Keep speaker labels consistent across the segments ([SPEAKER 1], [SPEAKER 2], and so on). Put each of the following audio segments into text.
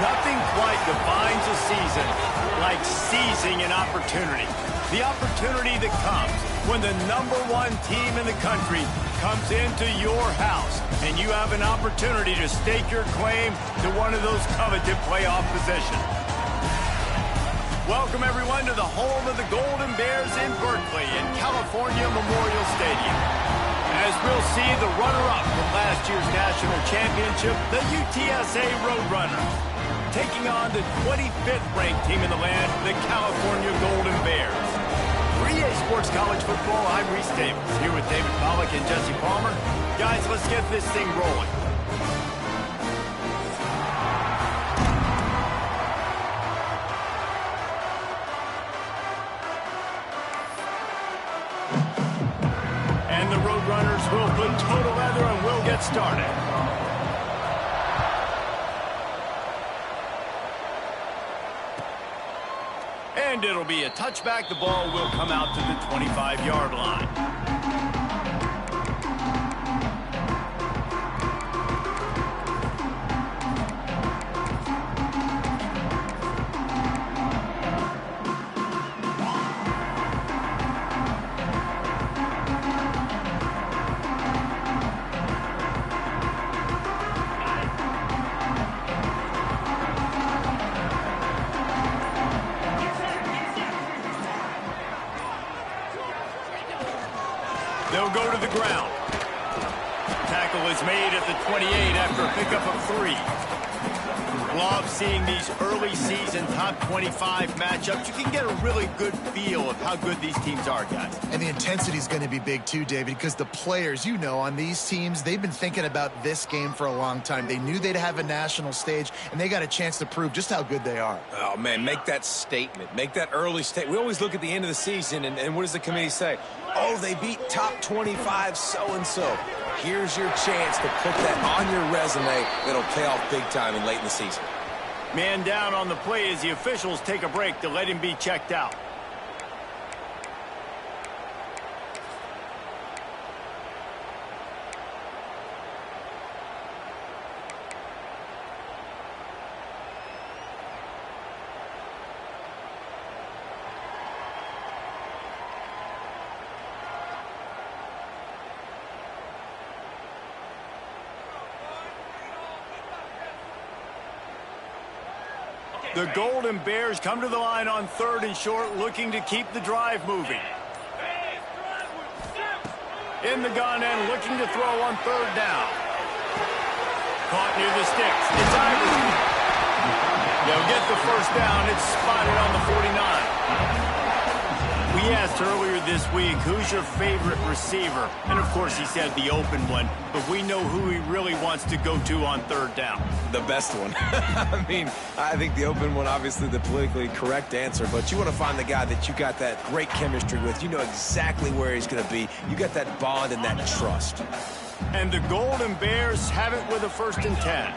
[SPEAKER 1] Nothing quite defines a season like seizing an opportunity. The opportunity that comes when the #1 team in the country comes into your house and you have an opportunity to stake your claim to one of those coveted playoff positions. Welcome, everyone, to the home of the Golden Bears in Berkeley in California Memorial Stadium. As we'll see the runner-up from last year's national championship, the UTSA Roadrunners, taking on the 25th ranked team in the land, the California Golden Bears. For EA Sports College Football, I'm Reese Davis, here with David Pollack and Jesse Palmer. Guys, let's get this thing rolling. And the Roadrunners will put total leather and we'll get started. And it'll be a touchback. The ball will come out to the 25-yard line. They'll go to the ground. Tackle is made at the 28 after a pickup of 3. Love seeing these early season top 25 matchups. You can get a really good feel of how good these teams are, guys.
[SPEAKER 2] And the intensity is going to be big too, David, because the players, you know, on these teams, they've been thinking about this game for a long time. They knew they'd have a national stage, and they got a chance to prove just how good they are.
[SPEAKER 3] Oh, man, make that statement. Make that early statement. We always look at the end of the season, and what does the committee say? Oh, they beat top 25 so-and-so. Here's your chance to put that on your resume that'll pay off big time and late in the season.
[SPEAKER 1] Man down on the play as the officials take a break to let him be checked out. The Golden Bears come to the line on 3rd and short, looking to keep the drive moving. In the gun and looking to throw on 3rd down. Caught near the sticks. It's Iverson. They'll get the first down. It's spotted on the 49. We asked earlier this week, who's your favorite receiver? And, of course, he said the open one. But we know who he really wants to go to on 3rd down.
[SPEAKER 3] The best one. I mean, I think the open one, obviously the politically correct answer, but you want to find the guy that you got that great chemistry with. You know exactly where he's going to be. You got that bond and that trust.
[SPEAKER 1] And the Golden Bears have it with a 1st and 10.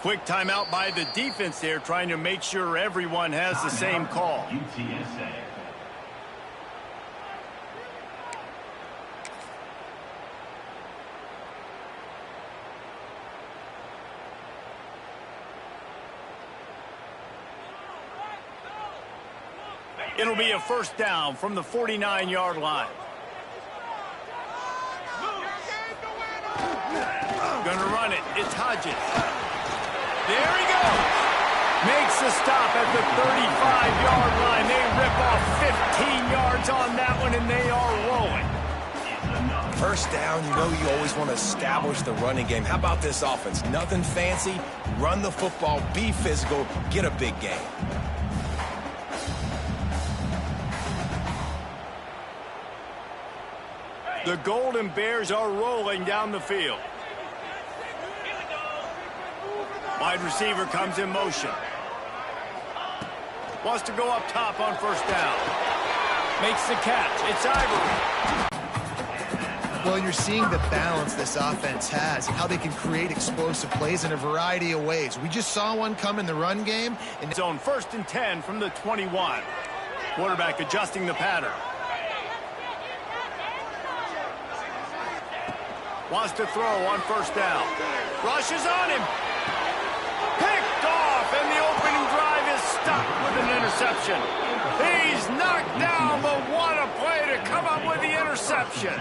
[SPEAKER 1] Quick timeout by the defense there, trying to make sure everyone has the same call. It'll be a 1st down from the 49-yard line. Gonna run it. It's Hodges. There he goes. Makes the stop at the 35-yard line. They rip off 15 yards on that one, and they are rolling.
[SPEAKER 3] 1st down, you know you always want to establish the running game. How about this offense? Nothing fancy. Run the football, be physical, get a big game.
[SPEAKER 1] The Golden Bears are rolling down the field. Wide receiver comes in motion. Wants to go up top on first down. Makes the catch. It's Ivory.
[SPEAKER 2] Well, you're seeing the balance this offense has and how they can create explosive plays in a variety of ways. We just saw one come in the run game.
[SPEAKER 1] And zone 1st and 10 from the 21. Quarterback adjusting the pattern. Wants to throw on first down. Rushes on him. Picked off, and the opening drive is stuck with an interception. He's knocked down, but what a play to come up with the interception.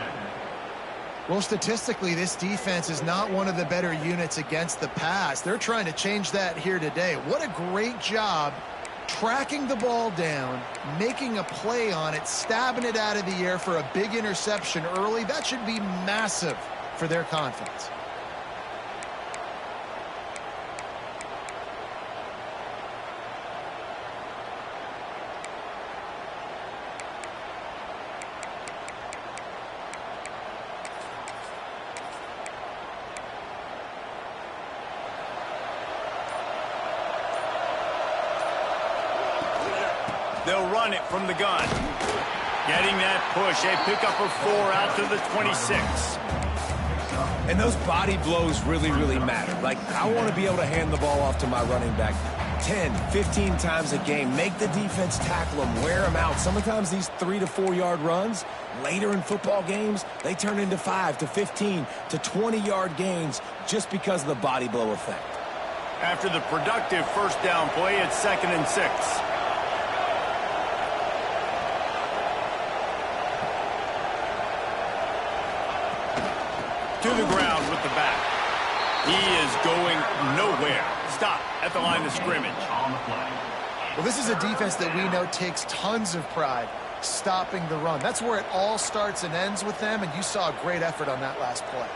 [SPEAKER 2] Well, statistically, this defense is not one of the better units against the pass. They're trying to change that here today. What a great job tracking the ball down, making a play on it, stabbing it out of the air for a big interception early. That should be massive for their confidence.
[SPEAKER 1] They'll run it from the gun. Getting that push, a pickup of 4 out to the 26.
[SPEAKER 3] And those body blows really, really matter. Like, I want to be able to hand the ball off to my running back 10, 15 times a game. Make the defense tackle them, wear them out. Sometimes these 3 to 4 yard runs, later in football games, they turn into 5 to 15 to 20 yard gains just because of the body blow effect.
[SPEAKER 1] After the productive first down play, it's 2nd and 6. To the ground with the back. He is going nowhere. Stop at the line of scrimmage.
[SPEAKER 2] Well, this is a defense that we know takes tons of pride stopping the run. That's where it all starts and ends with them, and you saw a great effort on that last play.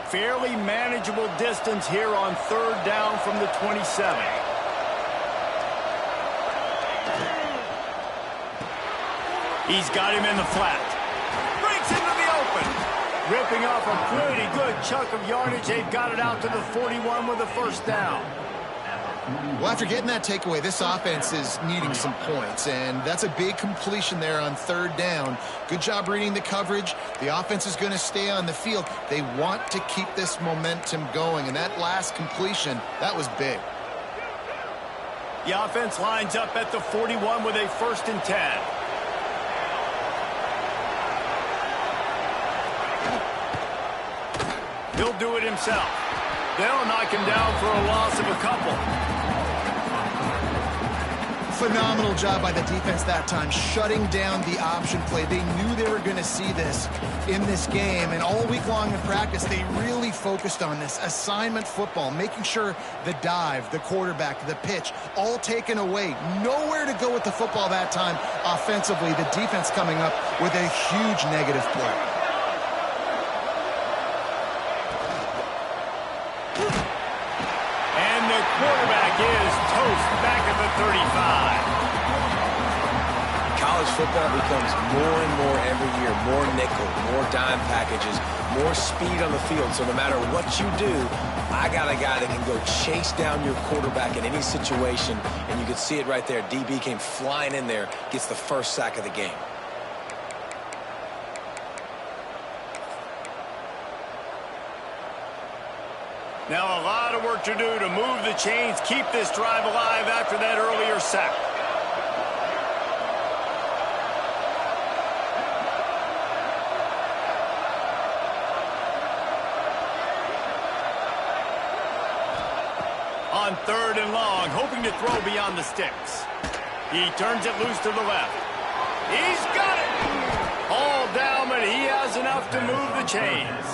[SPEAKER 1] Fairly manageable distance here on 3rd down from the 27. He's got him in the flat. Breaks into the open. Ripping off a pretty good chunk of yardage. They've got it out to the 41 with a first down.
[SPEAKER 2] Well, after getting that takeaway, this offense is needing some points, and that's a big completion there on 3rd down. Good job reading the coverage. The offense is going to stay on the field. They want to keep this momentum going, and that last completion, that was big.
[SPEAKER 1] The offense lines up at the 41 with a 1st and 10. He'll do it himself. They'll knock him down for a loss of a couple.
[SPEAKER 2] Phenomenal job by the defense that time, shutting down the option play. They knew they were going to see this in this game, and all week long in practice, they really focused on this assignment football, making sure the dive, the quarterback, the pitch, all taken away. Nowhere to go with the football that time offensively. The defense coming up with a huge negative play.
[SPEAKER 1] Quarterback is toast back at the 35.
[SPEAKER 3] College football becomes more and more every year. More nickel, more dime packages, more speed on the field. So no matter what you do, I got a guy that can go chase down your quarterback in any situation. And you can see it right there. DB came flying in there, gets the first sack of the game.
[SPEAKER 1] Now a lot of work to do to move the chains, keep this drive alive after that earlier sack. On 3rd and long, hoping to throw beyond the sticks. He turns it loose to the left. He's got it! All down, but he has enough to move the chains.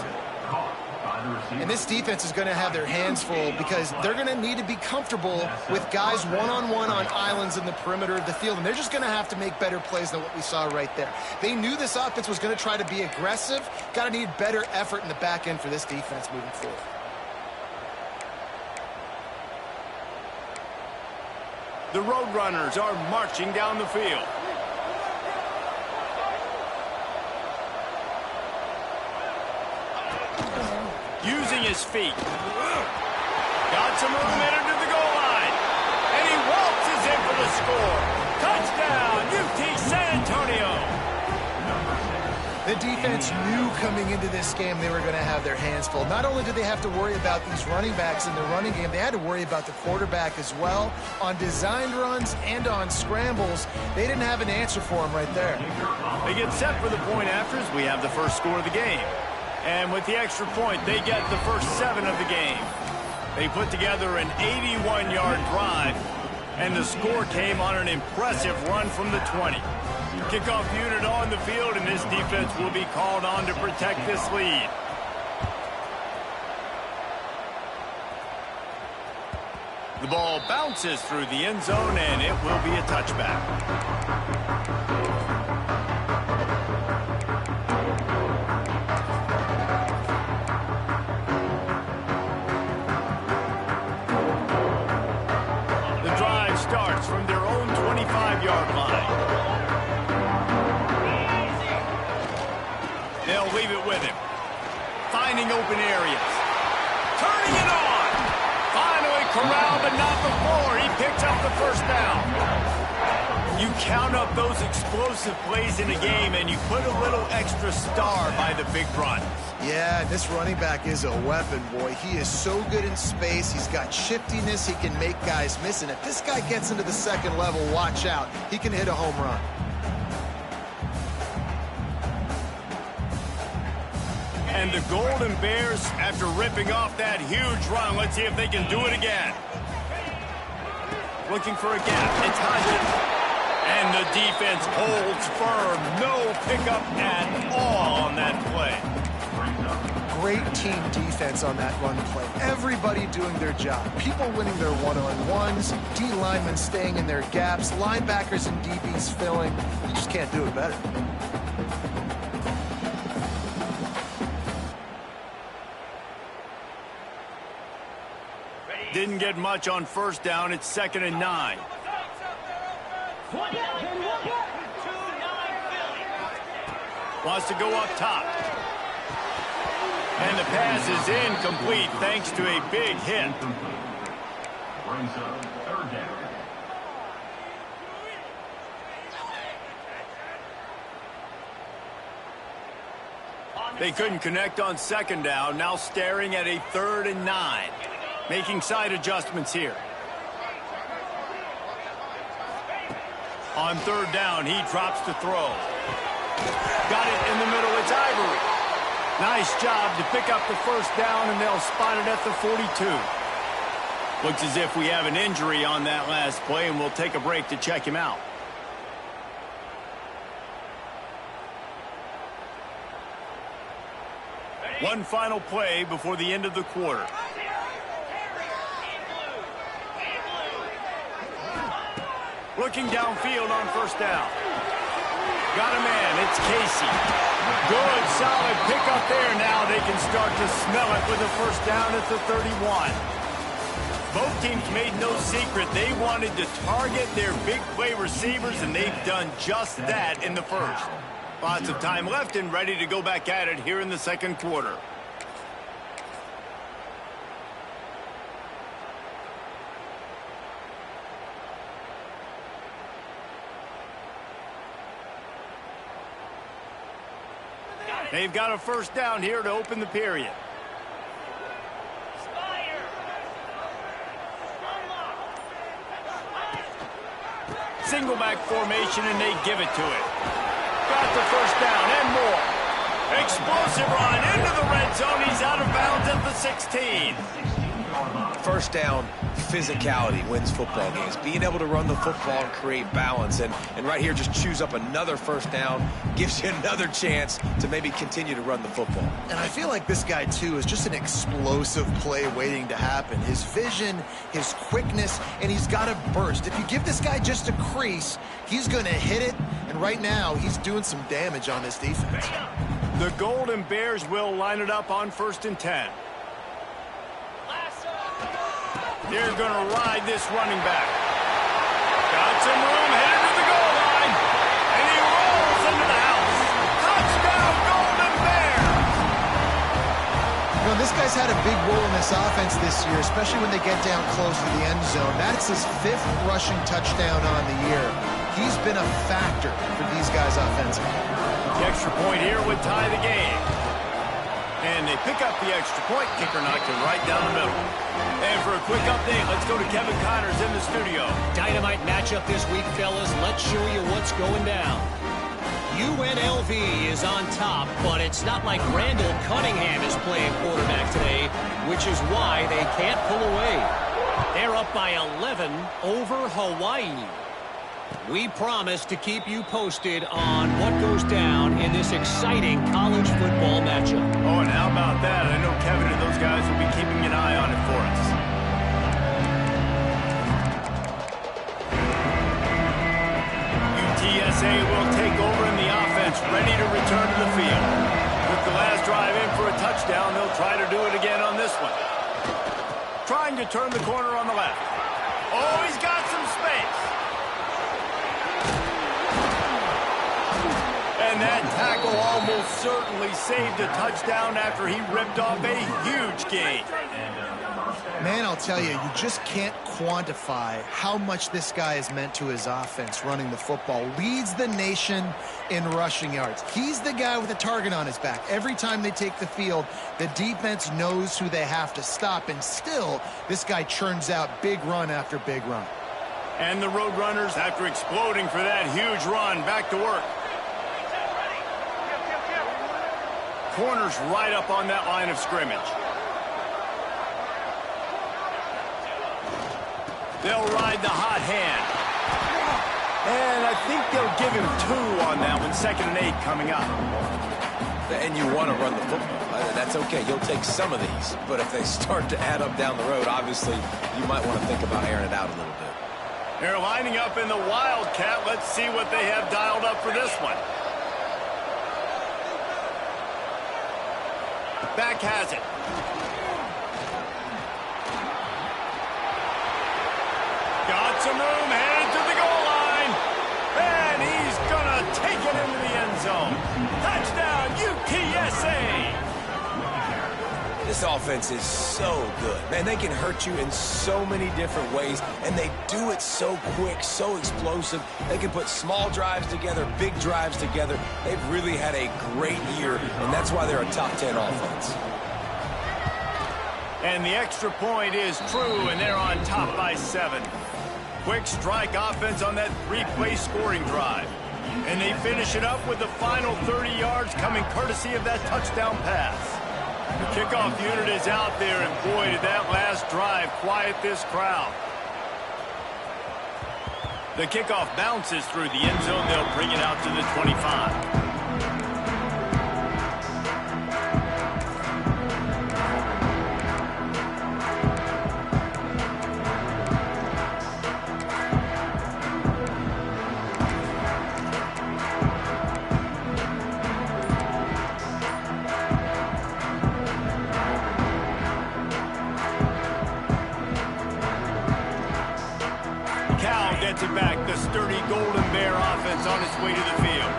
[SPEAKER 2] And this defense is going to have their hands full because they're going to need to be comfortable with guys one-on-one on islands in the perimeter of the field. And they're just going to have to make better plays than what we saw right there. They knew this offense was going to try to be aggressive. Got to need better effort in the back end for this defense moving forward.
[SPEAKER 1] The Roadrunners are marching down the field. using his feet. Got some room headed to the goal line. And he waltzes in for the score. Touchdown, UT San Antonio.
[SPEAKER 2] The defense knew coming into this game they were going to have their hands full. Not only did they have to worry about these running backs in the running game, they had to worry about the quarterback as well. On designed runs and on scrambles, they didn't have an answer for him right there.
[SPEAKER 1] They get set for the point afters. We have the first score of the game. And with the extra point, they get the first 7 of the game. They put together an 81-yard drive, and the score came on an impressive run from the 20. Kickoff unit on the field, and this defense will be called on to protect this lead. The ball bounces through the end zone, and it will be a touchback. The drive starts from their own 25-yard line. They'll leave it with him. Finding open areas. Turning it on. Finally corralled, but not before. He picks up the first down. You count up those explosive plays in a game, and you put a little extra star by the big run.
[SPEAKER 2] Yeah, this running back is a weapon, boy. He is so good in space. He's got shiftiness. He can make guys miss. And if this guy gets into the second level, watch out. He can hit a home run.
[SPEAKER 1] And the Golden Bears, after ripping off that huge run, let's see if they can do it again. Looking for a gap. It's Hodgins. And the defense holds firm. No pickup at all on that play.
[SPEAKER 2] Great team defense on that run play. Everybody doing their job. People winning their one-on-ones, D linemen staying in their gaps, linebackers and DBs filling. You just can't do it better.
[SPEAKER 1] Didn't get much on first down. It's 2nd and 9. Wants to go up top. And the pass is incomplete thanks to a big hit. They couldn't connect on 2nd down. Now staring at a 3rd and 9. Making side adjustments here. On 3rd down, he drops to throw. Got it in the middle. It's Ivory. Nice job to pick up the first down, and they'll spot it at the 42. Looks as if we have an injury on that last play, and we'll take a break to check him out. One final play before the end of the quarter. Looking downfield on 1st down. Got a man. It's Casey. Good, solid pickup there. Now they can start to smell it with a 1st down at the 31. Both teams made no secret. They wanted to target their big play receivers, and they've done just that in the first. Lots of time left and ready to go back at it here in the 2nd quarter. They've got a 1st down here to open the period. Single back formation, and they give it to it. Got the 1st down and more. Explosive run into the red zone. He's out of bounds at the 16.
[SPEAKER 3] 1st down, physicality wins football games. Being able to run the football and create balance. And right here, just choose up another 1st down. Gives you another chance to maybe continue to run the football.
[SPEAKER 2] And I feel like this guy, too, is just an explosive play waiting to happen. His vision, his quickness, and he's got a burst. If you give this guy just a crease, he's going to hit it. And right now, he's doing some damage on this defense.
[SPEAKER 1] The Golden Bears will line it up on 1st and 10. They're going to ride this running back. Got some room, headed to the goal line. And he rolls into the house. Touchdown, Golden Bears!
[SPEAKER 2] You know, this guy's this offense this year, especially when they get down close to the end zone. That's his 5th rushing touchdown on the year. He's been a factor for these guys offensively.
[SPEAKER 1] The extra point here would tie the game. And they pick up the extra point. Kicker knocked it right down the middle. And for a quick update, let's go to Kevin Connors in the studio.
[SPEAKER 4] Dynamite matchup this week, fellas. Let's show you what's going down. UNLV is on top, but it's not like Randall Cunningham is playing quarterback today, which is why they can't pull away. They're up by 11 over Hawaii. We promise to keep you posted on what goes down in this exciting college football matchup.
[SPEAKER 1] Oh, and how about that? I know Kevin and those guys will be keeping an eye on it for us. UTSA will take over in the offense, ready to return to the field. With the last drive in for a touchdown, they'll try to do it again on this one. Trying to turn the corner on the left. Oh, he's got some space. And that tackle almost certainly saved a touchdown after he ripped off a huge gain.
[SPEAKER 2] Man, I'll tell you, you just can't quantify how much this guy has meant to his offense running the football. Leads the nation in rushing yards. He's the guy with a target on his back. Every time they take the field, the defense knows who they have to stop, and still, this guy churns out big run after big run.
[SPEAKER 1] And the Roadrunners, after exploding for that huge run, back to work. Corners right up on that line of scrimmage. They'll ride the hot hand. And I think they'll give him 2 on that one. 2nd and 8 coming up.
[SPEAKER 3] And you want to run the football. That's okay. You'll take some of these. But if they start to add up down the road, obviously, you might want to think about airing it out a little bit.
[SPEAKER 1] They're lining up in the Wildcat. Let's see what they have dialed up for this one. Back has it. Got some room, headed to the goal line. And he's going to take it into the end zone. Touchdown, UTSA.
[SPEAKER 3] This offense is so good. Man, they can hurt you in so many different ways, and they do it so quick, so explosive. They can put small drives together, big drives together. They've really had a great year, and that's why they're a top 10 offense.
[SPEAKER 1] And the extra point is true, and they're on top by 7. Quick strike offense on that 3-play scoring drive. And they finish it up with the final 30 yards coming courtesy of that touchdown pass. The kickoff unit is out there, and boy, did that last drive quiet this crowd. The kickoff bounces through the end zone. They'll bring it out to the 25. Gets it back. The sturdy Golden Bear offense on its way to the field.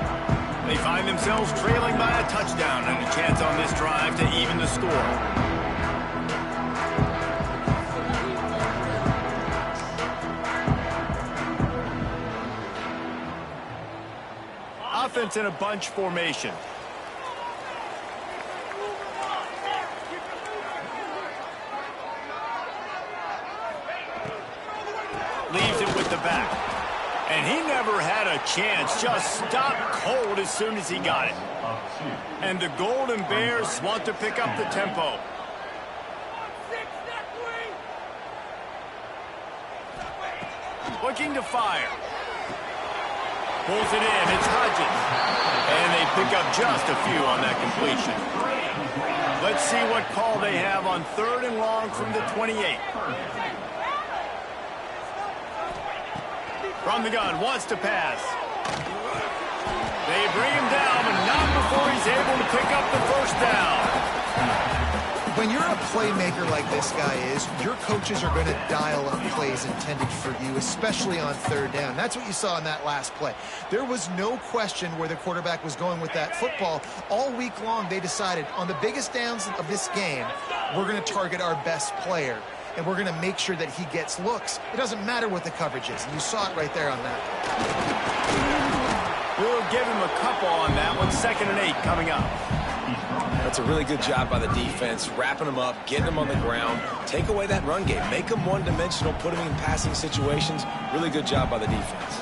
[SPEAKER 1] They find themselves trailing by a touchdown and a chance on this drive to even the score. Offense in a bunch formation. Leaves it with the back. And he never had a chance. Just stopped cold as soon as he got it. And the Golden Bears want to pick up the tempo. Looking to fire. Pulls it in. It's Hodges. And they pick up just a few on that completion. Let's see what call they have on 3rd and long from the 28. From the gun, wants to pass. They bring him down, but not before he's able to pick up the first down.
[SPEAKER 2] When you're a playmaker like this guy is, your coaches are going to dial up plays intended for you, especially on third down. That's what you saw in that last play. There was no question where the quarterback was going with that football. All week long, they decided on the biggest downs of this game, we're going to target our best player, and we're going to make sure that he gets looks. It doesn't matter what the coverage is. And you saw it right there on that.
[SPEAKER 1] We'll give him a couple on that one. 2nd and 8 coming up.
[SPEAKER 3] That's a really good job by the defense, wrapping them up, getting them on the ground, take away that run game, make them one-dimensional, put them in passing situations. Really good job by the defense.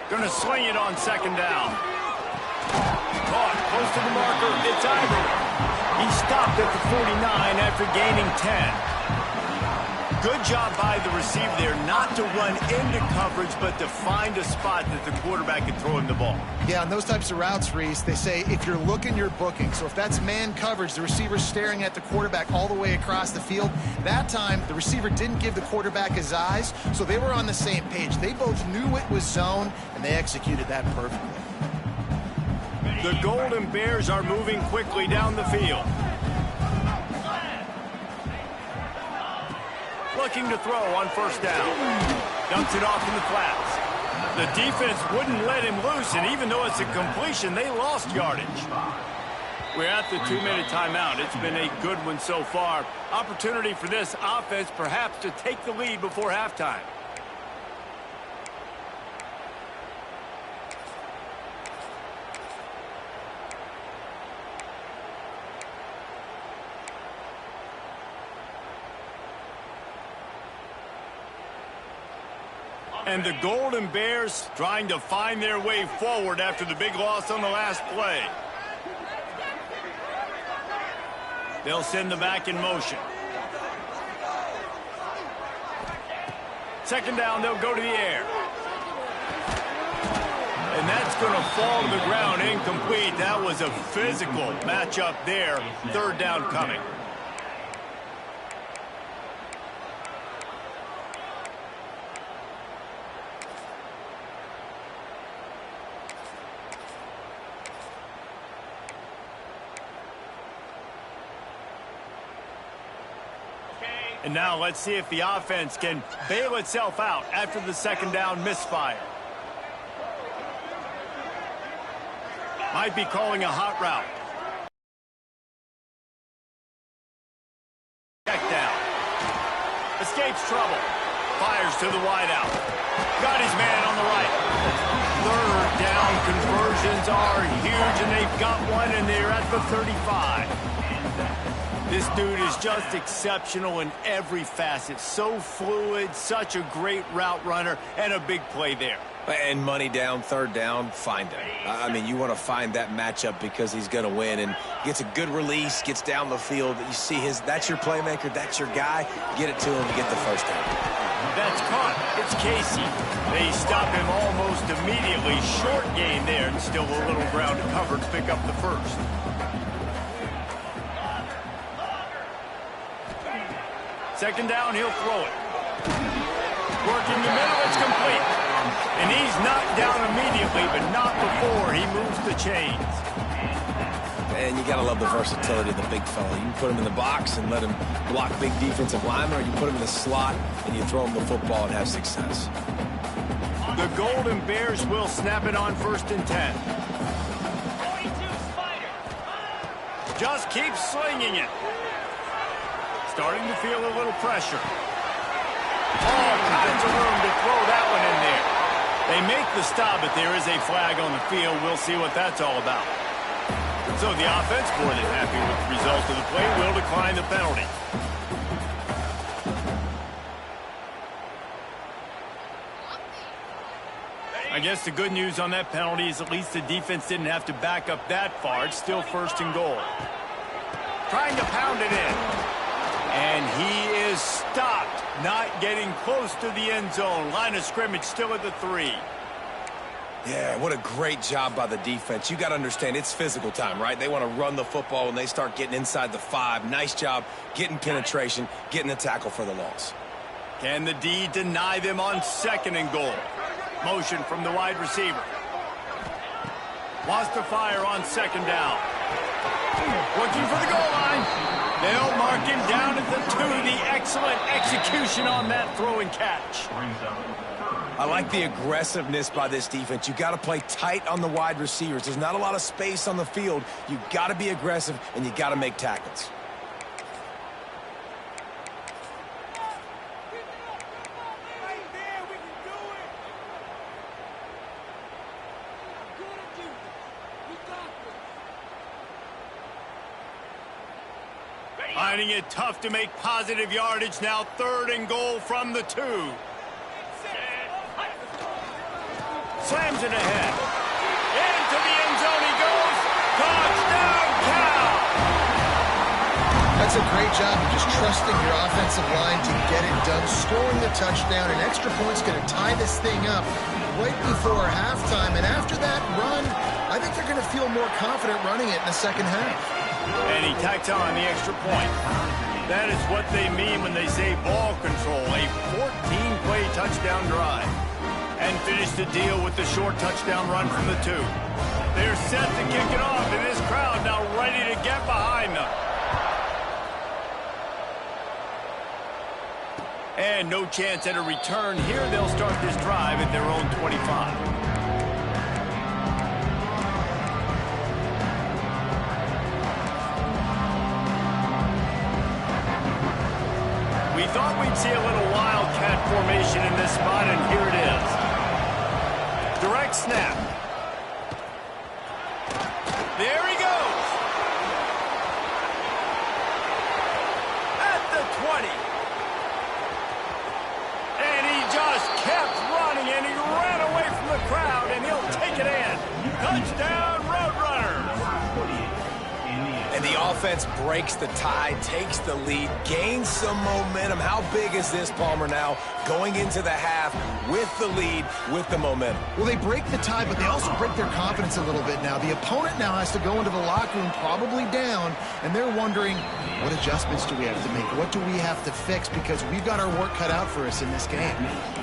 [SPEAKER 1] Going to swing it on 2nd down. Caught close to the marker. It's Ivory. He stopped at the 49 after gaining 10. Good job by the receiver there not to run into coverage, but to find a spot that the quarterback can throw him the ball.
[SPEAKER 2] Yeah, on those types of routes, Reese, they say if you're looking, you're booking. So if that's man coverage, the receiver's staring at the quarterback all the way across the field. That time, the receiver didn't give the quarterback his eyes, so they were on the same page. They both knew it was zone, and they executed that perfectly.
[SPEAKER 1] The Golden Bears are moving quickly down the field. Looking to throw on 1st down. Dumps it off in the flats. The defense wouldn't let him loose, and even though it's a completion, they lost yardage. We're at the 2-minute timeout. It's been a good one so far. Opportunity for this offense perhaps to take the lead before halftime. And the Golden Bears trying to find their way forward after the big loss on the last play. They'll send the back in motion. 2nd down, they'll go to the air. And that's going to fall to the ground, incomplete. That was a physical matchup there. 3rd down coming. And now let's see if the offense can bail itself out after the 2nd down misfire. Might be calling a hot route. Check down. Escapes trouble. Fires to the wideout. Got his man on the right. 3rd down conversions are huge, and they've got one, and they're at the 35. This dude is just exceptional in every facet. So fluid, such a great route runner, and a big play there.
[SPEAKER 3] And money down, 3rd down, find him. I mean, you want to find that matchup because he's going to win, and gets a good release, gets down the field. You see that's your playmaker, that's your guy. Get it to him to get the 1st down.
[SPEAKER 1] That's caught. It's Casey. They stop him almost immediately. Short gain there, and still a little ground to cover to pick up the 1st. 2nd down, he'll throw it. Working the middle, it's complete. And he's knocked down immediately, but not before he moves the chains.
[SPEAKER 3] And you got to love the versatility of the big fella. You can put him in the box and let him block big defensive linemen, or you put him in the slot and you throw him the football and have success.
[SPEAKER 1] The Golden Bears will snap it on 1st and 10. Just keep slinging it. Starting to feel a little pressure. All kinds of room to throw that one in there. They make the stop, but there is a flag on the field. We'll see what that's all about. So the offense, more than happy with the result of the play, will decline the penalty. I guess the good news on that penalty is at least the defense didn't have to back up that far. It's still 1st and goal. Trying to pound it in. And he is stopped, not getting close to the end zone. Line of scrimmage still at the 3.
[SPEAKER 3] Yeah, what a great job by the defense. You got to understand, it's physical time, right? They want to run the football when they start getting inside the 5. Nice job getting penetration, getting the tackle for the loss.
[SPEAKER 1] Can the D deny them on 2nd and goal? Motion from the wide receiver. Wants to fire on second down. Looking for the goal line. They'll mark him down at the 2. The excellent execution on that throw and catch.
[SPEAKER 3] I like the aggressiveness by this defense. You got to play tight on the wide receivers. There's not a lot of space on the field. You got to be aggressive, and you got to make tackles.
[SPEAKER 1] Finding it tough to make positive yardage now. 3rd and goal from the 2. Slams it ahead. Into the end zone he goes. Touchdown, Cal!
[SPEAKER 2] That's a great job of just trusting your offensive line to get it done. Scoring the touchdown. An extra point's going to tie this thing up right before halftime. And after that run, I think they're going to feel more confident running it in the second half.
[SPEAKER 1] And he tacks on the extra point. That is what they mean when they say ball control. A 14-play touchdown drive. And finish the deal with the short touchdown run from the 2. They're set to kick it off, and this crowd now ready to get behind them. And no chance at a return here. They'll start this drive at their own 25. We thought we'd see a little wildcat formation in this spot, and here it is. Direct snap. There he goes. At the 20. And he just kept running, and he ran away from the crowd, and he'll take it in. Touchdown, Roadrunners.
[SPEAKER 3] And the offense breaks the tie, takes the lead, gains some momentum. How big is this, Palmer, now going into the half with the lead, with the momentum?
[SPEAKER 2] Well, they break the tie, but they also break their confidence a little bit now. The opponent now has to go into the locker room probably down, and they're wondering, what adjustments do we have to make? What do we have to fix? Because we've got our work cut out for us in this game.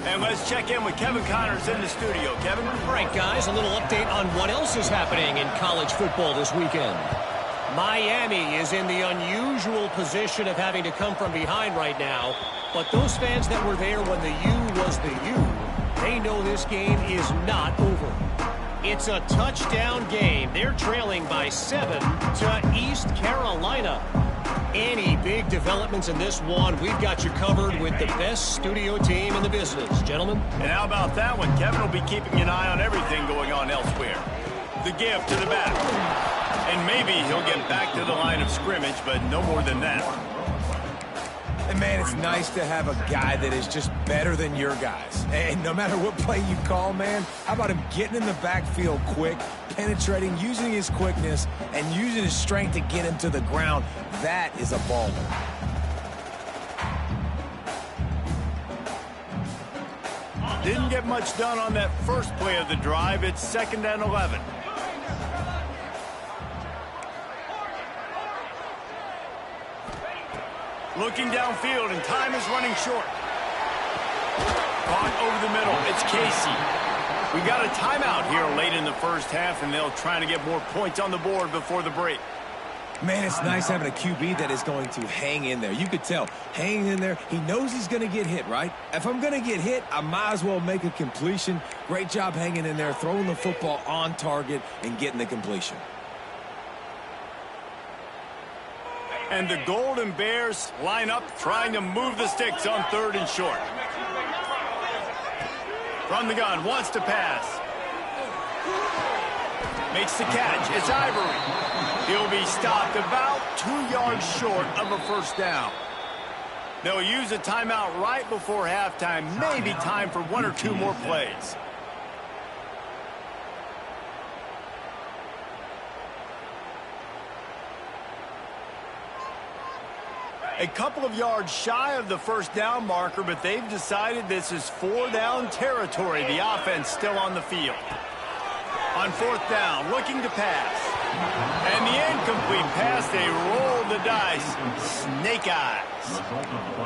[SPEAKER 1] And let's check in with Kevin Connors in the studio. Kevin?
[SPEAKER 4] All right, guys, a little update on what else is happening in college football this weekend. Miami is in the unusual position of having to come from behind right now, but those fans that were there when the U was the U, they know this game is not over. It's a touchdown game. They're trailing by 7 to East Carolina. Any big developments in this one, we've got you covered with the best studio team in the business, gentlemen.
[SPEAKER 1] And how about that one? Kevin will be keeping an eye on everything going on elsewhere. The give to the back. And maybe he'll get back to the line of scrimmage, but no more than that.
[SPEAKER 3] And, man, it's nice to have a guy that is just better than your guys. And no matter what play you call, man, how about him getting in the backfield quick, penetrating, using his quickness, and using his strength to get him to the ground? That is a baller.
[SPEAKER 1] Didn't get much done on that first play of the drive. It's 2nd and 11. Looking downfield, and time is running short. Caught over the middle. It's Casey. We got a timeout here late in the first half, and they'll try to get more points on the board before the break.
[SPEAKER 3] Man, it's nice having a QB that is going to hang in there. You could tell, hanging in there. He knows he's going to get hit, right? If I'm going to get hit, I might as well make a completion. Great job hanging in there, throwing the football on target, and getting the completion.
[SPEAKER 1] And the Golden Bears line up trying to move the sticks on 3rd and short. From the gun, wants to pass. Makes the catch. It's Ivory. He'll be stopped about 2 yards short of a first down. They'll use a timeout right before halftime. Maybe time for 1 or 2 more plays. A couple of yards shy of the first down marker, but they've decided this is 4-down territory. The offense still on the field. On 4th down, looking to pass. And the incomplete pass, they roll the dice. Snake eyes.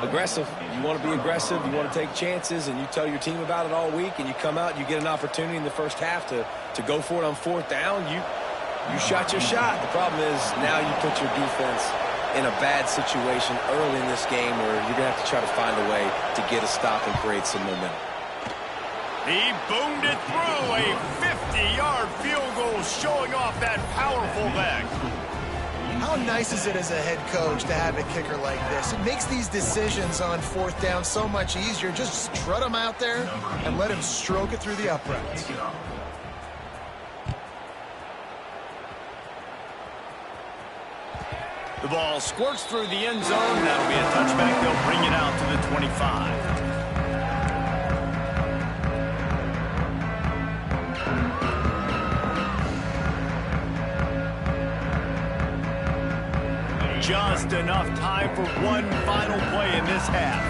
[SPEAKER 3] Aggressive. You want to be aggressive. You want to take chances, and you tell your team about it all week, and you come out and you get an opportunity in the first half to go for it on fourth down. You shot your shot. The problem is now you put your defense in a bad situation early in this game where you're going to have to try to find a way to get a stop and create some momentum.
[SPEAKER 1] He boomed it through. A 50-yard field goal showing off that powerful leg.
[SPEAKER 2] How nice is it as a head coach to have a kicker like this? It makes these decisions on fourth down so much easier. Just strut him out there and let him stroke it through the uprights.
[SPEAKER 1] The ball squirts through the end zone. That'll be a touchback. They'll bring it out to the 25. Just enough time for one final play in this half.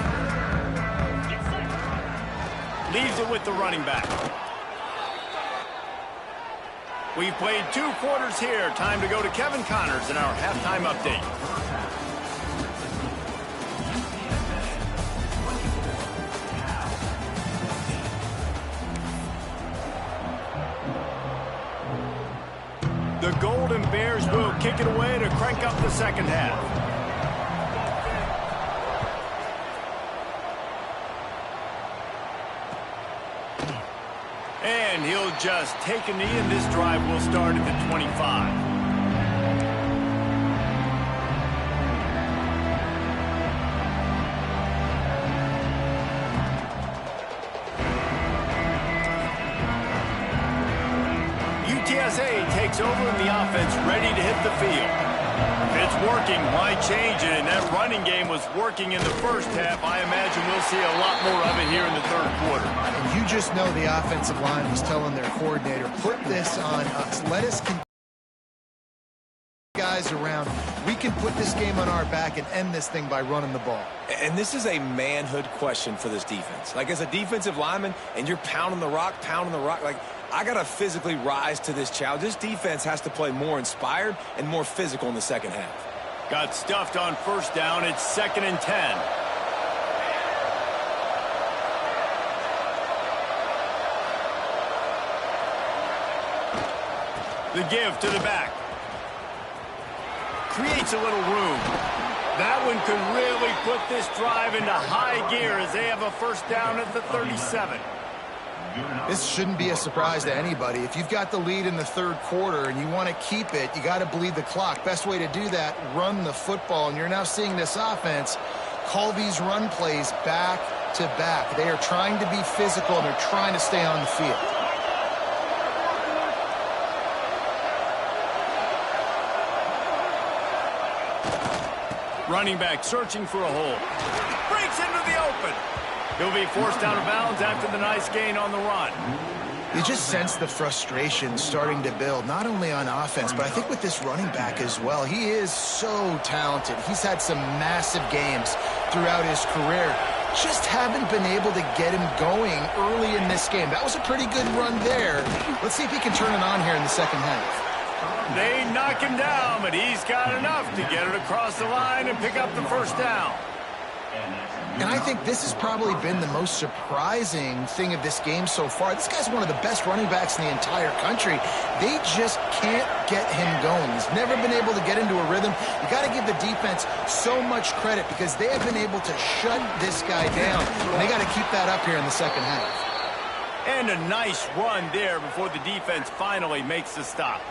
[SPEAKER 1] Leaves it with the running back. We've played 2 quarters here. Time to go to Kevin Connors in our halftime update. The Golden Bears will kick it away to crank up the second half. And he'll just take a knee, and this drive will start at the 25. UTSA takes over and the offense ready to hit the field. If it's working, why change it? And that running game was working in the first half. I imagine we'll see a lot more of it here in the third quarter.
[SPEAKER 2] And you just know the offensive line was telling their coordinator, put this on us. Let us continue guys around. We can put this game on our back and end this thing by running the ball.
[SPEAKER 3] And this is a manhood question for this defense. Like, as a defensive lineman, and you're pounding the rock, like, I got to physically rise to this challenge. This defense has to play more inspired and more physical in the second half.
[SPEAKER 1] Got stuffed on first down. It's 2nd and 10. The give to the back. Creates a little room. That one could really put this drive into high gear as they have a first down at the 37.
[SPEAKER 2] This shouldn't be a surprise to anybody. If you've got the lead in the third quarter and you want to keep it, you got to bleed the clock. Best way to do that, run the football. And you're now seeing this offense call these run plays back to back. They are trying to be physical, and they're trying to stay on the field.
[SPEAKER 1] Running back searching for a hole. Breaks into the open. He'll be forced out of bounds after the nice gain on the run.
[SPEAKER 2] You just sense the frustration starting to build, not only on offense, but I think with this running back as well. He is so talented. He's had some massive games throughout his career. Just haven't been able to get him going early in this game. That was a pretty good run there. Let's see if he can turn it on here in the second half.
[SPEAKER 1] They knock him down, but he's got enough to get it across the line and pick up the first down.
[SPEAKER 2] And I think this has probably been the most surprising thing of this game so far. This guy's one of the best running backs in the entire country. They just can't get him going. He's never been able to get into a rhythm. You got to give the defense so much credit because they have been able to shut this guy down. And they got to keep that up here in the second half.
[SPEAKER 1] And a nice run there before the defense finally makes the stop.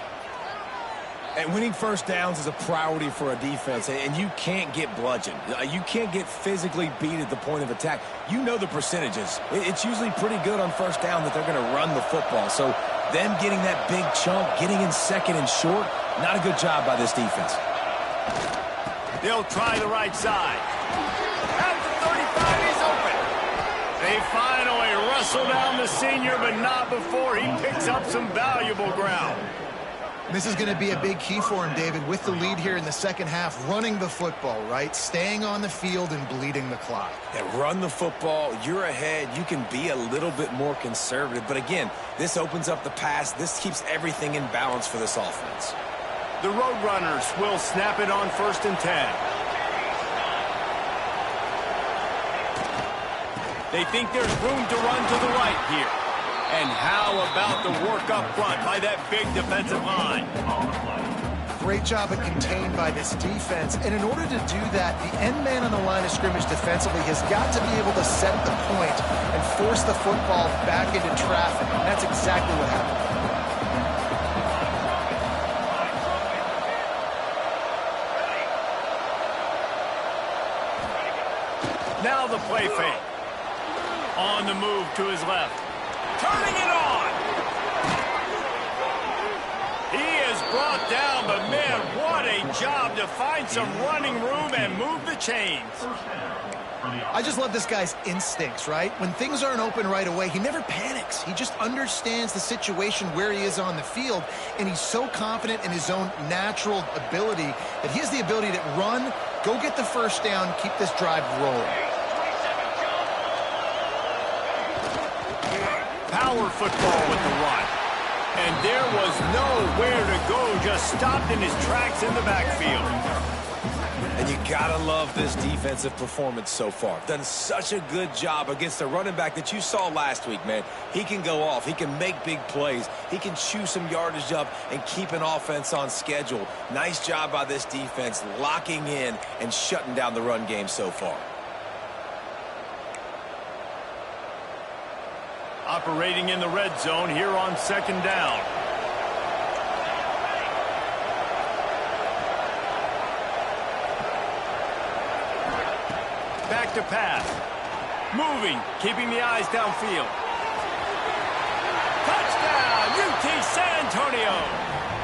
[SPEAKER 3] And winning first downs is a priority for a defense, and you can't get bludgeoned. You can't get physically beat at the point of attack. You know the percentages. It's usually pretty good on first down that they're going to run the football. So them getting that big chunk, getting in second and short, not a good job by this defense.
[SPEAKER 1] They'll try the right side. At the 35, he's open. They finally wrestle down the senior, but not before he picks up some valuable ground.
[SPEAKER 2] This is going to be a big key for him, David, with the lead here in the second half, running the football, right? Staying on the field and bleeding the clock.
[SPEAKER 3] Yeah, run the football. You're ahead. You can be a little bit more conservative. But again, this opens up the pass. This keeps everything in balance for this offense.
[SPEAKER 1] The Roadrunners will snap it on 1st and 10. They think there's room to run to the right here. And how about the work up front by that big defensive line?
[SPEAKER 2] Great job of contained by this defense. And in order to do that, the end man on the line of scrimmage defensively has got to be able to set the point and force the football back into traffic. And that's exactly what happened.
[SPEAKER 1] Now the play fake. On the move to his left. Turning it on. He is brought down, but man, what a job to find some running room and move the chains.
[SPEAKER 2] I just love this guy's instincts, right? When things aren't open right away, he never panics. He just understands the situation where he is on the field, and he's so confident in his own natural ability that he has the ability to run, go get the first down, keep this drive rolling.
[SPEAKER 1] Power football with the run. And there was nowhere to go, just stopped in his tracks in the backfield.
[SPEAKER 3] And you gotta love this defensive performance so far. Done such a good job against the running back that you saw last week, man. He can go off. He can make big plays. He can chew some yardage up and keep an offense on schedule. Nice job by this defense locking in and shutting down the run game so far.
[SPEAKER 1] Operating in the red zone here on 2nd down. Back to pass. Moving, keeping the eyes downfield. Touchdown, UT San Antonio.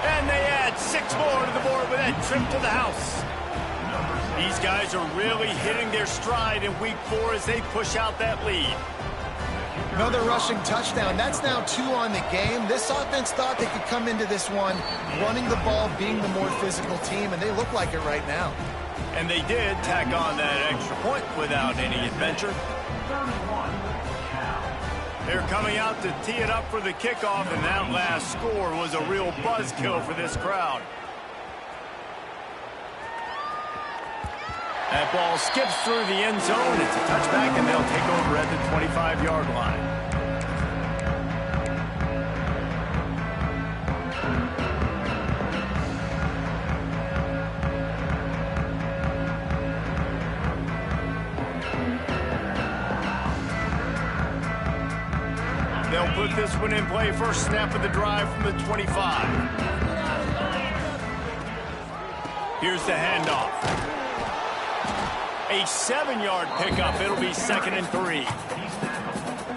[SPEAKER 1] And they add 6 more to the board with that trip to the house. These guys are really hitting their stride in week 4 as they push out that lead.
[SPEAKER 2] Another rushing touchdown. That's now 2 on the game. This offense thought they could come into this one running the ball, being the more physical team, and they look like it right now.
[SPEAKER 1] And they did tack on that extra point without any adventure. They're coming out to tee it up for the kickoff, and that last score was a real buzzkill for this crowd. That ball skips through the end zone. It's a touchback, and they'll take over at the 25-yard line. They'll put this one in play. First snap of the drive from the 25. Here's the handoff. A 7-yard pickup. It'll be 2nd and 3.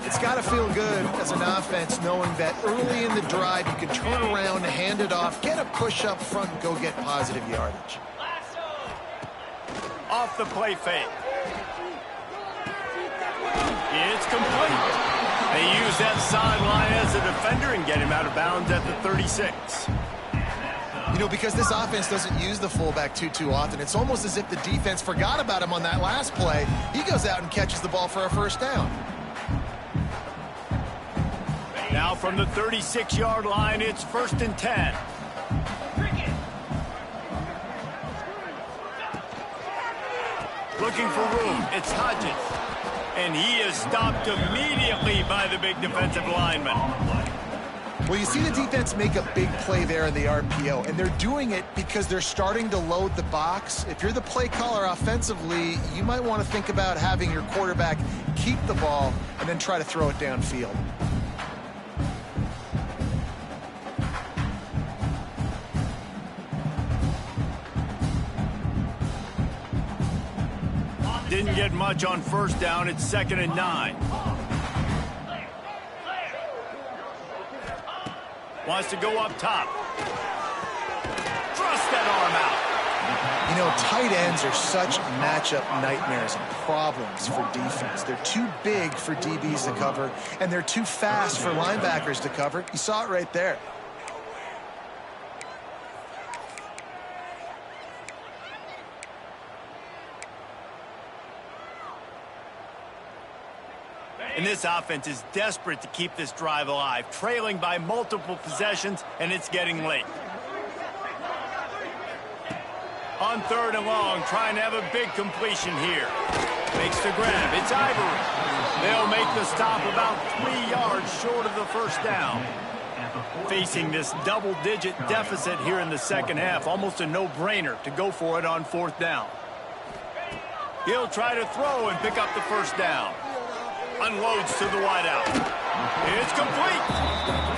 [SPEAKER 2] It's got to feel good as an offense knowing that early in the drive you can turn around, hand it off, get a push up front, and go get positive yardage.
[SPEAKER 1] Off the play fake. It's complete. They use that sideline as a defender and get him out of bounds at the 36.
[SPEAKER 2] You know, because this offense doesn't use the fullback too often, it's almost as if the defense forgot about him on that last play. He goes out and catches the ball for a first down.
[SPEAKER 1] Now from the 36-yard line, it's 1st and 10. Looking for room. It's Hodges. And he is stopped immediately by the big defensive lineman.
[SPEAKER 2] Well, you see the defense make a big play there in the RPO, and they're doing it because they're starting to load the box. If you're the play caller offensively, you might want to think about having your quarterback keep the ball and then try to throw it downfield.
[SPEAKER 1] Didn't get much on first down. It's 2nd and 9. Wants to go up top. Thrust that arm out.
[SPEAKER 2] You know, tight ends are such matchup nightmares and problems for defense. They're too big for DBs to cover, and they're too fast for linebackers to cover. You saw it right there.
[SPEAKER 1] And this offense is desperate to keep this drive alive, trailing by multiple possessions, and it's getting late. On 3rd and long, trying to have a big completion here. Makes the grab. It's Ivory. They'll make the stop about 3 yards short of the first down. Facing this double-digit deficit here in the second half, almost a no-brainer to go for it on 4th down. He'll try to throw and pick up the first down. Unloads to the wideout. It's complete.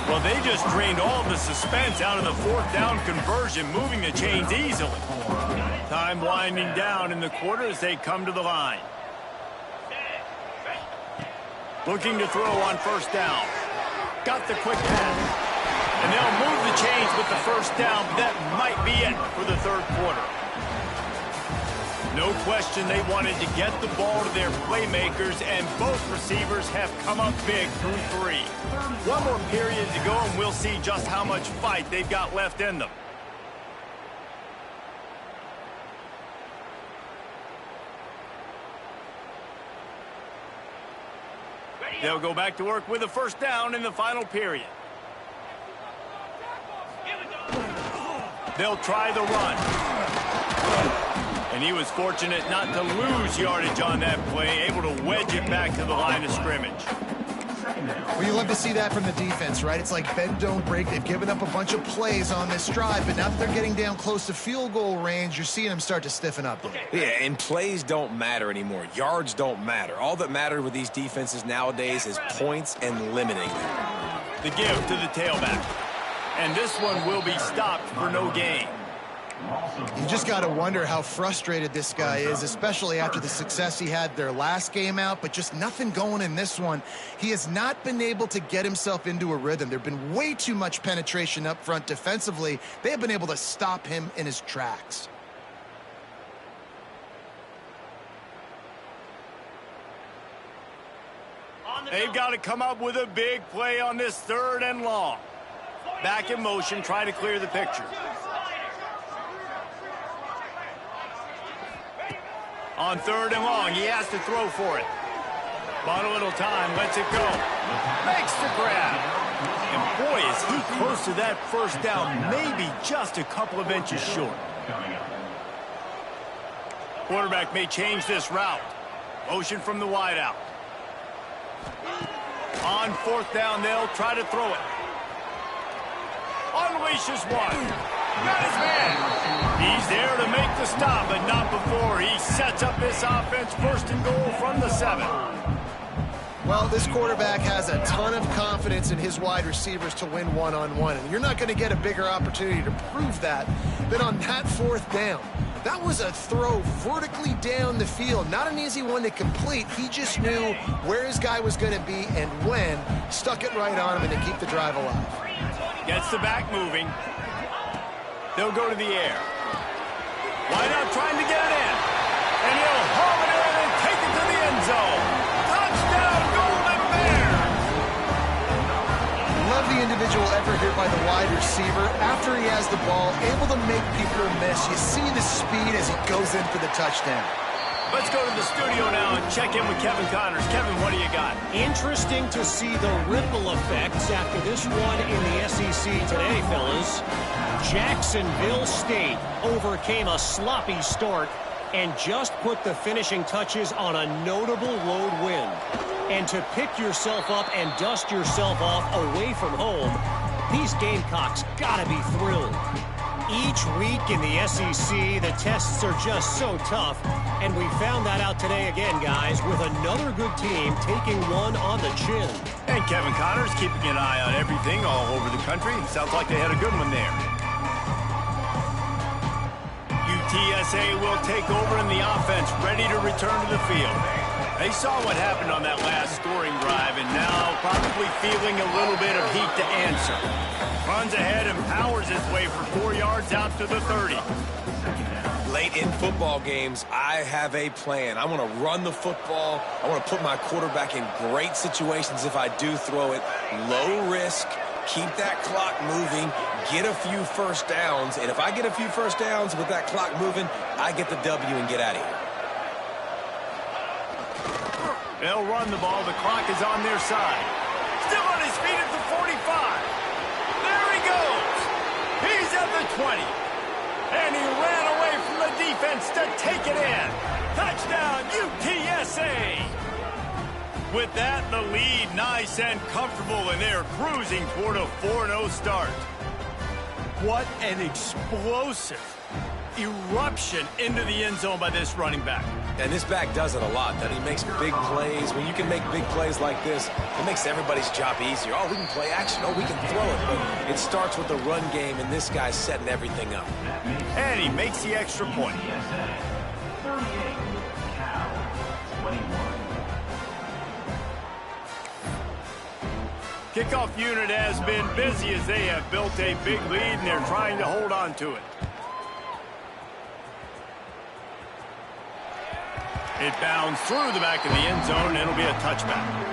[SPEAKER 1] Well, they just drained all the suspense out of the 4th down conversion, moving the chains easily. Time winding down in the quarter as they come to the line. Looking to throw on 1st down. Got the quick pass. And they'll move the chains with the first down. That might be it for the 3rd quarter. No question they wanted to get the ball to their playmakers, and both receivers have come up big through 3. One more period to go, and we'll see just how much fight they've got left in them. They'll go back to work with a first down in the final period. They'll try the run. And he was fortunate not to lose yardage on that play, able to wedge it back to the line of scrimmage.
[SPEAKER 2] Well, you love to see that from the defense, right? It's like bend, don't break. They've given up a bunch of plays on this drive, but now that they're getting down close to field goal range, you're seeing them start to stiffen up there.
[SPEAKER 3] Yeah, and plays don't matter anymore. Yards don't matter. All that matters with these defenses nowadays is points and limiting them.
[SPEAKER 1] The give to the tailback. And this one will be stopped for no gain.
[SPEAKER 2] You just got to wonder how frustrated this guy is, especially after the success he had their last game out, but just nothing going in this one. He has not been able to get himself into a rhythm. There have been way too much penetration up front defensively. They have been able to stop him in his tracks.
[SPEAKER 1] They've got to come up with a big play on this 3rd and long. Back in motion, try to clear the picture. On 3rd and long, he has to throw for it. Bought a little time, lets it go. Makes the grab. And boy, is he close to that first down, maybe just a couple of inches short. Quarterback may change this route. Motion from the wideout. On 4th down, they'll try to throw it. Unleashes one. Got his man. He's there to make the stop, but not before he sets up this offense 1st and goal from the 7.
[SPEAKER 2] Well, this quarterback has a ton of confidence in his wide receivers to win one-on-one, and you're not going to get a bigger opportunity to prove that than on that 4th down. That was a throw vertically down the field. Not an easy one to complete. He just knew where his guy was going to be and when. Stuck it right on him and to keep the drive alive.
[SPEAKER 1] Gets the back moving. They'll go to the air. Wideout trying to get it in. And he'll haul it in and take it to the end zone. Touchdown, Golden Bears!
[SPEAKER 2] Love the individual effort here by the wide receiver. After he has the ball, able to make people miss. You see the speed as he goes in for the touchdown.
[SPEAKER 1] Let's go to the studio now and check in with Kevin Connors. Kevin, what do you got?
[SPEAKER 4] Interesting to see the ripple effects after this one in the SEC today, fellas. Jacksonville State overcame a sloppy start and just put the finishing touches on a notable road win. And to pick yourself up and dust yourself off away from home, these Gamecocks gotta be thrilled. Each week in the SEC, the tests are just so tough, and we found that out today again, guys, with another good team taking one on the chin.
[SPEAKER 1] And Kevin Connors keeping an eye on everything all over the country. Sounds like they had a good one there. UTSA will take over in the offense, ready to return to the field. They saw what happened on that last scoring drive, and now probably feeling a little bit of heat to answer. Runs ahead and powers his way for 4 yards out to the 30.
[SPEAKER 3] Late in football games, I have a plan. I want to run the football. I want to put my quarterback in great situations if I do throw it. Low risk, keep that clock moving, get a few first downs. And if I get a few first downs with that clock moving, I get the W and get out of here.
[SPEAKER 1] They'll run the ball. The clock is on their side. Still on his feet at the 45. There he goes. He's at the 20. And he ran away from the defense to take it in. Touchdown, UTSA. With that, the lead nice and comfortable, and they're cruising toward a 4-0 start. What an explosive eruption into the end zone by this running back.
[SPEAKER 3] And this back does it a lot. That he makes big plays. When you can make big plays like this, it makes everybody's job easier. Oh, we can play action. Oh, we can throw it. But it starts with the run game, and this guy's setting everything up.
[SPEAKER 1] And he makes the extra point. Kickoff unit has been busy as they have built a big lead, and they're trying to hold on to it. It bounds through the back of the end zone, and it'll be a touchback.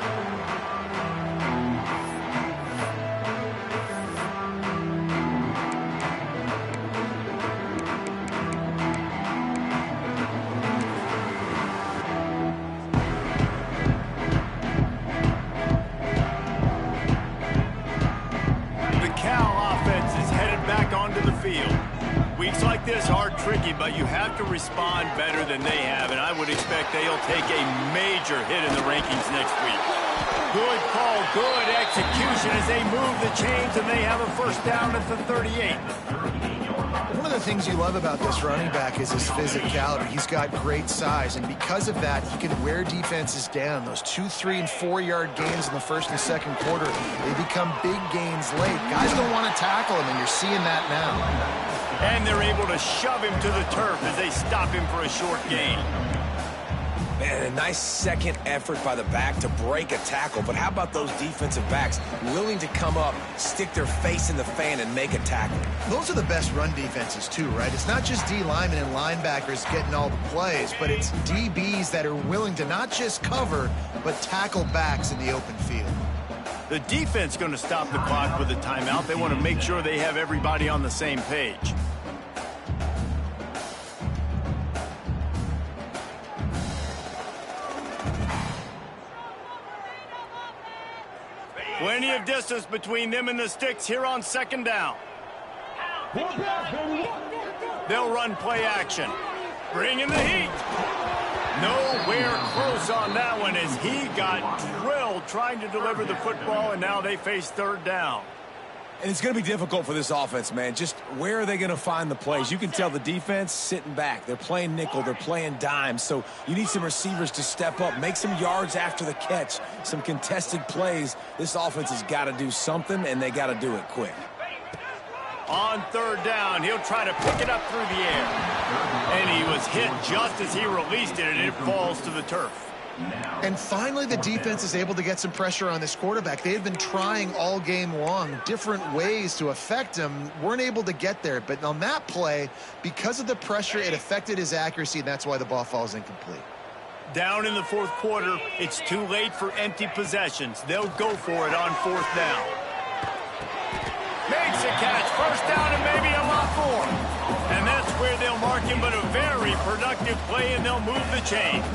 [SPEAKER 1] Weeks like this are tricky, but you have to respond better than they have, and I would expect they'll take a major hit in the rankings next week. Good call, good execution as they move the chains, and they have a first down at the 38.
[SPEAKER 2] One of the things you love about this running back is his physicality. He's got great size, and because of that, he can wear defenses down. Those 2-, 3-, and 4-yard gains in the first and second quarter, they become big gains late. Guys don't want to tackle him, and you're seeing that now.
[SPEAKER 1] And they're able to shove him to the turf as they stop him for a short gain.
[SPEAKER 3] Man, a nice second effort by the back to break a tackle. But how about those defensive backs willing to come up, stick their face in the fan, and make a tackle?
[SPEAKER 2] Those are the best run defenses, too, right? It's not just D linemen and linebackers getting all the plays, but it's DBs that are willing to not just cover, but tackle backs in the open field.
[SPEAKER 1] The defense going to stop the clock with a timeout. They want to make sure they have everybody on the same page. Plenty of distance between them and the sticks here on second down. They'll run play action. Bring in the heat. Nowhere close on that one as he got drilled trying to deliver the football, and now they face third down.
[SPEAKER 3] And it's going to be difficult for this offense, man. Just where are they going to find the plays? You can tell the defense sitting back. They're playing nickel. They're playing dime. So you need some receivers to step up, make some yards after the catch, some contested plays. This offense has got to do something, and they got to do it quick.
[SPEAKER 1] On third down, he'll try to pick it up through the air. And he was hit just as he released it, and it falls to the turf.
[SPEAKER 2] And finally, the defense is able to get some pressure on this quarterback. They had been trying all game long different ways to affect him, weren't able to get there. But on that play, because of the pressure, it affected his accuracy, and that's why the ball falls incomplete.
[SPEAKER 1] Down in the fourth quarter, it's too late for empty possessions. They'll go for it on fourth down. Makes a catch, first down, and maybe a lot more. And that's where they'll mark him, but a very productive play, and they'll move the chains.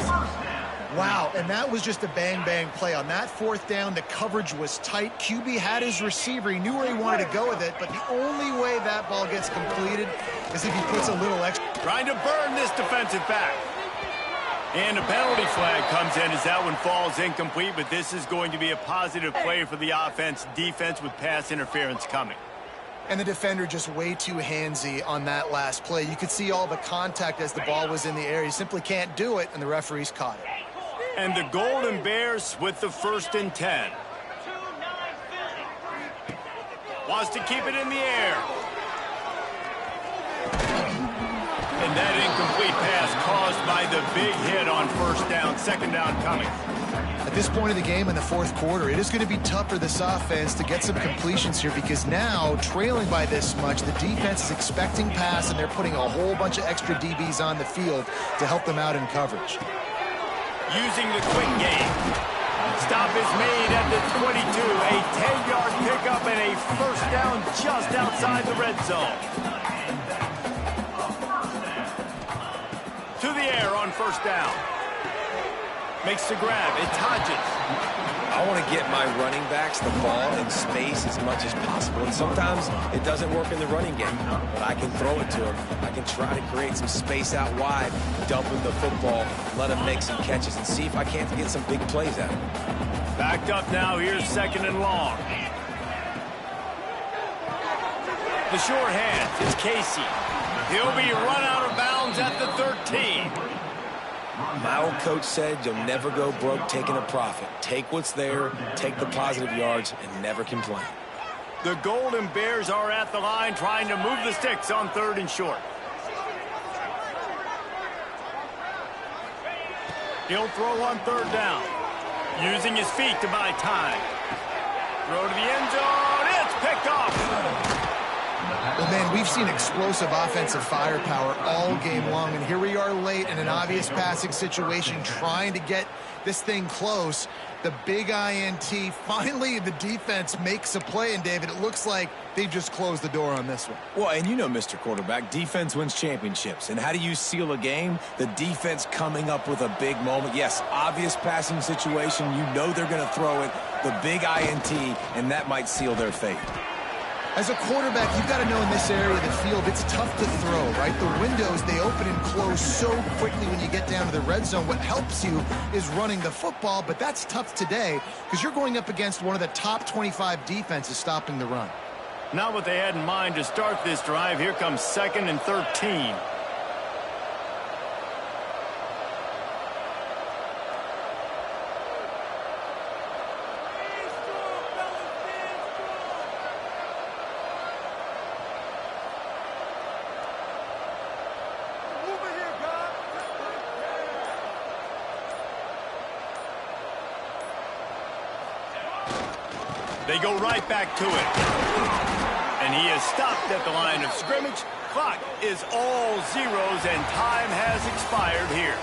[SPEAKER 2] Wow, and that was just a bang-bang play. On that fourth down, the coverage was tight. QB had his receiver. He knew where he wanted to go with it, but the only way that ball gets completed is if he puts a little extra.
[SPEAKER 1] Trying to burn this defensive back. And a penalty flag comes in as that one falls incomplete, but this is going to be a positive play for the defense with pass interference coming.
[SPEAKER 2] And the defender just way too handsy on that last play. You could see all the contact as the ball was in the air. He simply can't do it, and the referees caught it.
[SPEAKER 1] And the Golden Bears with the 1st and 10. Wants to keep it in the air. And that incomplete pass caused by the big hit on first down, second down coming.
[SPEAKER 2] At this point of the game in the fourth quarter, it is going to be tough for this offense to get some completions here because now, trailing by this much, the defense is expecting pass, and they're putting a whole bunch of extra DBs on the field to help them out in coverage.
[SPEAKER 1] Using the quick game. Stop is made at the 22. A 10-yard pickup and a first down just outside the red zone. To the air on first down. Makes the grab. It's Hodges.
[SPEAKER 3] I want to get my running backs the ball in space as much as possible. And sometimes it doesn't work in the running game, but I can throw it to them. I can try to create some space out wide, dump him the football, let him make some catches, and see if I can't get some big plays out of him.
[SPEAKER 1] Backed up now. Here's 2nd and long. The short hands. It's Casey. He'll be run out of bounds at the 13.
[SPEAKER 3] My old coach said you'll never go broke taking a profit. Take what's there, take the positive yards, and never complain.
[SPEAKER 1] The Golden Bears are at the line trying to move the sticks on 3rd and short. He'll throw on 3rd down. Using his feet to buy time. Throw to the end zone. It's picked off.
[SPEAKER 2] Well, man, we've seen explosive offensive firepower all game long, and here we are late in an obvious passing situation trying to get this thing close. The big INT, finally the defense makes a play, and David, it looks like they've just closed the door on this one.
[SPEAKER 3] Well, and you know, Mr. Quarterback, defense wins championships. And how do you seal a game? The defense coming up with a big moment. Yes, obvious passing situation. You know they're going to throw it. The big INT, and that might seal their fate.
[SPEAKER 2] As a quarterback, you've got to know in this area of the field, it's tough to throw, right? The windows, they open and close so quickly when you get down to the red zone. What helps you is running the football, but that's tough today because you're going up against one of the top 25 defenses stopping the run.
[SPEAKER 1] Not what they had in mind to start this drive. Here comes 2nd and 13. They go right back to it. And he is stopped at the line of scrimmage. Clock is all zeros, and time has expired here.